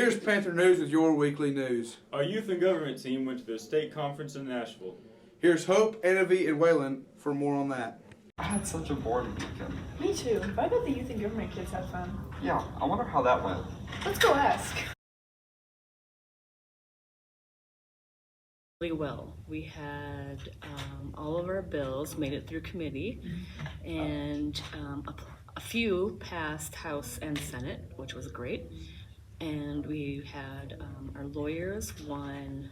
Here's Panther News with your weekly news. Our youth and government team went to their state conference in Nashville. Here's Hope, Annavi, and Waylon for more on that. I had such a boring weekend. Me too. I bet the youth and government kids had fun. Yeah, I wonder how that went. Let's go ask. Really well. We had all of our bills made it through committee, and a few passed House and Senate, which was great. And we had our lawyers won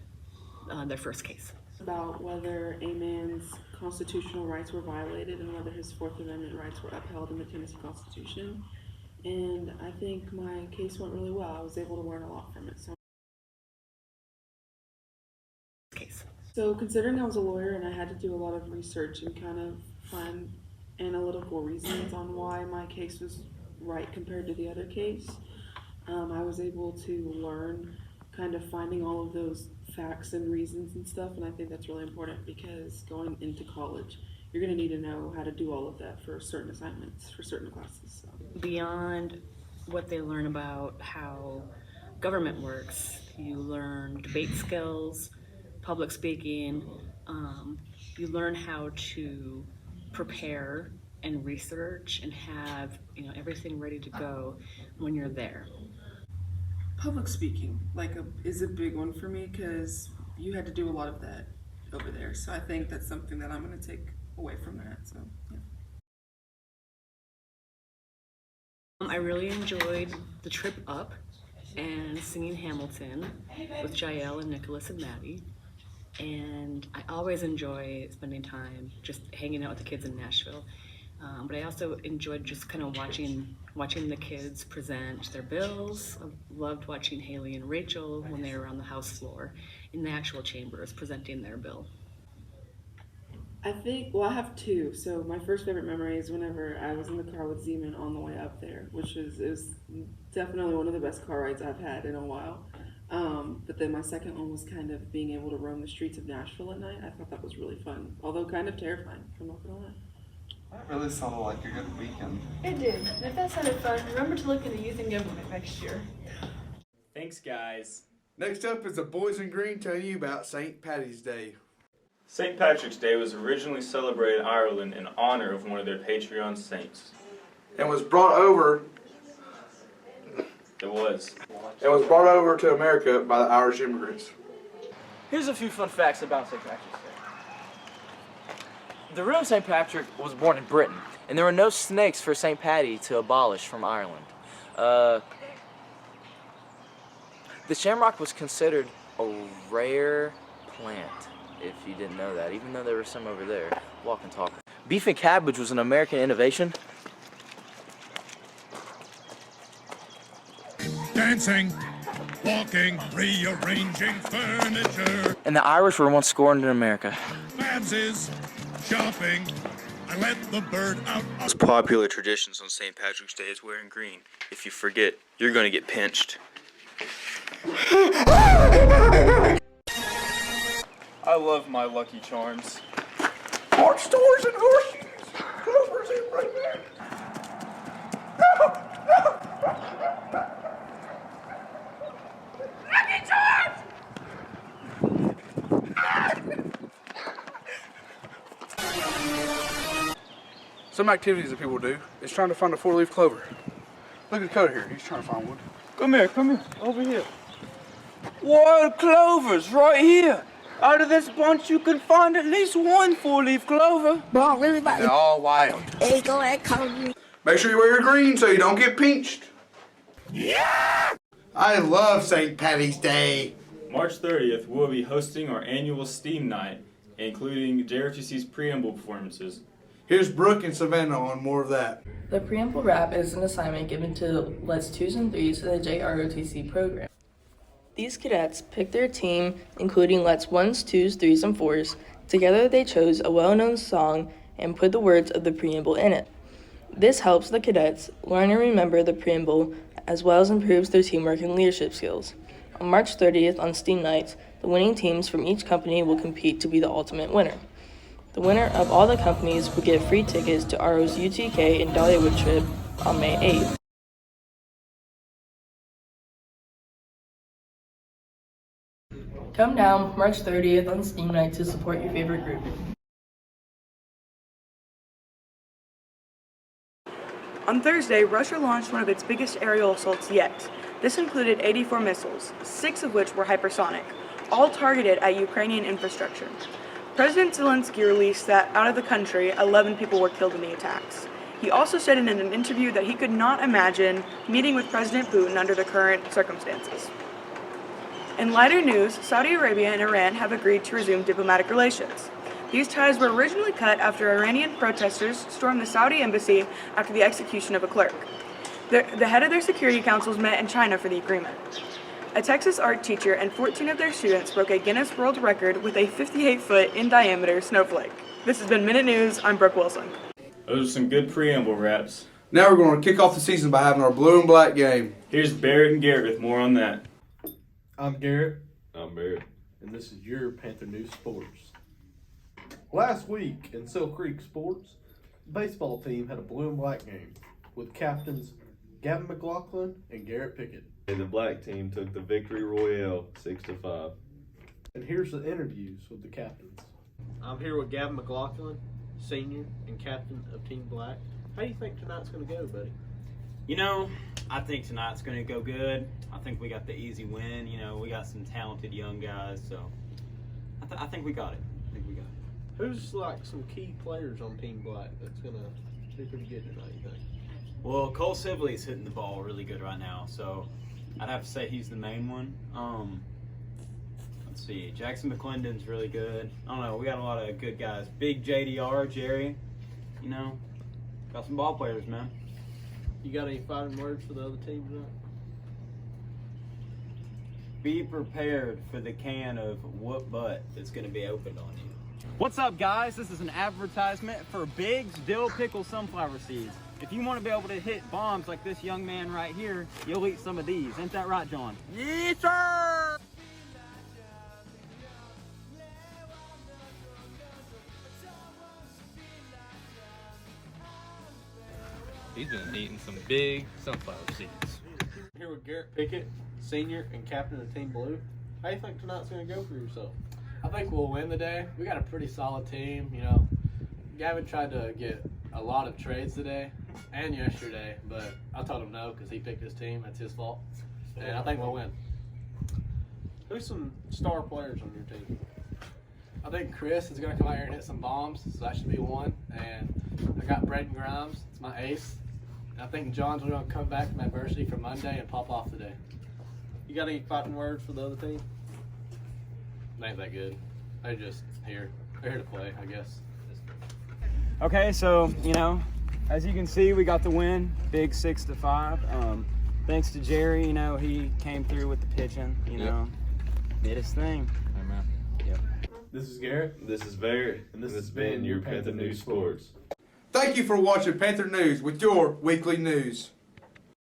their first case. About whether a man's constitutional rights were violated and whether his Fourth Amendment rights were upheld in the Tennessee Constitution. And I think my case went really well. I was able to learn a lot from it. So considering I was a lawyer and I had to do a lot of research and kind of find analytical reasons on why my case was right compared to the other case, I was able to learn kind of finding all of those facts and reasons and stuff, and I think that's really important because going into college, you're going to need to know how to do all of that for certain assignments, for certain classes. So. Beyond what they learn about how government works, you learn debate skills, public speaking, you learn how to prepare and research and have everything ready to go when you're there. Public speaking is a big one for me because you had to do a lot of that over there. So I think that's something that I'm going to take away from that. So yeah. I really enjoyed the trip up and singing Hamilton with Jael and Nicholas and Maddie. And I always enjoy spending time just hanging out with the kids in Nashville. But I also enjoyed just kind of watching the kids present their bills. I loved watching Haley and Rachel when they were on the House floor in the actual chambers presenting their bill. I have two. So my first favorite memory is whenever I was in the car with Zeman on the way up there, which is definitely one of the best car rides I've had in a while. But then my second one was kind of being able to roam the streets of Nashville at night. I thought that was really fun, although kind of terrifying, I'm not gonna lie. That really sounded like a good weekend. It did. And if that sounded fun, remember to look into youth and government next year. Thanks, guys. Next up is the Boys in Green telling you about St. Paddy's Day. St. Patrick's Day was originally celebrated in Ireland in honor of one of their patron saints. And was brought over to America by the Irish immigrants. Here's a few fun facts about St. Patrick's Day. The real St. Patrick was born in Britain, and there were no snakes for St. Paddy to abolish from Ireland. The shamrock was considered a rare plant, if you didn't know that, even though there were some over there. Walk and talk. Beef and cabbage was an American innovation. Dancing, walking, rearranging furniture. And the Irish were once scorned in America. Babs' shopping. I let the bird out. Most popular traditions on St. Patrick's Day is wearing green. If you forget, you're going to get pinched. I love my Lucky Charms. Art stores and horseshoes. Clover's in right there. Lucky Charms! Some activities that people do is trying to find a four-leaf clover. Look at Dakota here. He's trying to find one. Come here, over here. Wild clovers right here. Out of this bunch, you can find at least one four-leaf clover. They're all wild. Hey, go ahead, come. Make sure you wear your green so you don't get pinched. Yeah! I love St. Paddy's Day. March 30th, we'll be hosting our annual STEAM night, including JROTC's preamble performances. Here's Brooke and Savannah on more of that. The preamble rap is an assignment given to Let's 2s and 3s in the JROTC program. These cadets picked their team, including Let's 1s, 2s, 3s, and 4s. Together they chose a well-known song and put the words of the preamble in it. This helps the cadets learn and remember the preamble, as well as improves their teamwork and leadership skills. On March 30th on STEAM nights, the winning teams from each company will compete to be the ultimate winner. The winner of all the companies will get free tickets to RO's UTK and Dollywood trip on May 8th. Come down March 30th on Steam Night to support your favorite group. On Thursday, Russia launched one of its biggest aerial assaults yet. This included 84 missiles, 6 of which were hypersonic, all targeted at Ukrainian infrastructure. President Zelensky released that out of the country, 11 people were killed in the attacks. He also said in an interview that he could not imagine meeting with President Putin under the current circumstances. In lighter news, Saudi Arabia and Iran have agreed to resume diplomatic relations. These ties were originally cut after Iranian protesters stormed the Saudi embassy after the execution of a clerk. The head of their security councils met in China for the agreement. A Texas art teacher and 14 of their students broke a Guinness World Record with a 58-foot in diameter snowflake. This has been Minute News. I'm Brooke Wilson. Those are some good preamble raps. Now we're going to kick off the season by having our blue and black game. Here's Barrett and Garrett with more on that. I'm Garrett. I'm Barrett. And this is your Panther News Sports. Last week in Sill Creek Sports, the baseball team had a blue and black game with captains Gavin McLaughlin and Garrett Pickett. And the black team took the victory royale 6-5. And here's the interviews with the captains. I'm here with Gavin McLaughlin, senior and captain of Team Black. How do you think tonight's going to go, buddy? You know, I think tonight's going to go good. I think we got the easy win. You know, we got some talented young guys, so I think we got it. Who's like some key players on Team Black that's going to be pretty good tonight, you think? Well, Cole Sibley's hitting the ball really good right now, so I'd have to say he's the main one. Let's see, Jackson McClendon's really good. I don't know, we got a lot of good guys. Big JDR, Jerry, you know, got some ball players, man. You got any fighting words for the other team tonight? Be prepared for the can of whoop butt that's going to be opened on you. What's up, guys? This is an advertisement for Biggs Dill Pickle Sunflower Seeds. If you want to be able to hit bombs like this young man right here, you'll eat some of these. Ain't that right, John? Yes, sir! He's been eating some big sunflower seeds. I'm here with Garrett Pickett, senior and captain of Team Blue. How do you think tonight's going to go for yourself? I think we'll win today. We got a pretty solid team. You know, Gavin tried to get a lot of trades today and yesterday, but I told him no because he picked his team. That's his fault. And I think we'll win. Who's some star players on your team? I think Chris is going to come out here and hit some bombs, so that should be one. And I got Braden Grimes. It's my ace. And I think John's going to come back from adversity for Monday and pop off today. You got any fighting words for the other team? They ain't that good. They're just here. They're here to play, I guess. Okay, so, you know, as you can see, we got the win, big 6-5. Thanks to Jerry, you know, he came through with the pitching, you know, did his thing. Amen. Yep. This is Garrett. This is Barrett. And this has been your Panther News Sports. Thank you for watching Panther News with your weekly news.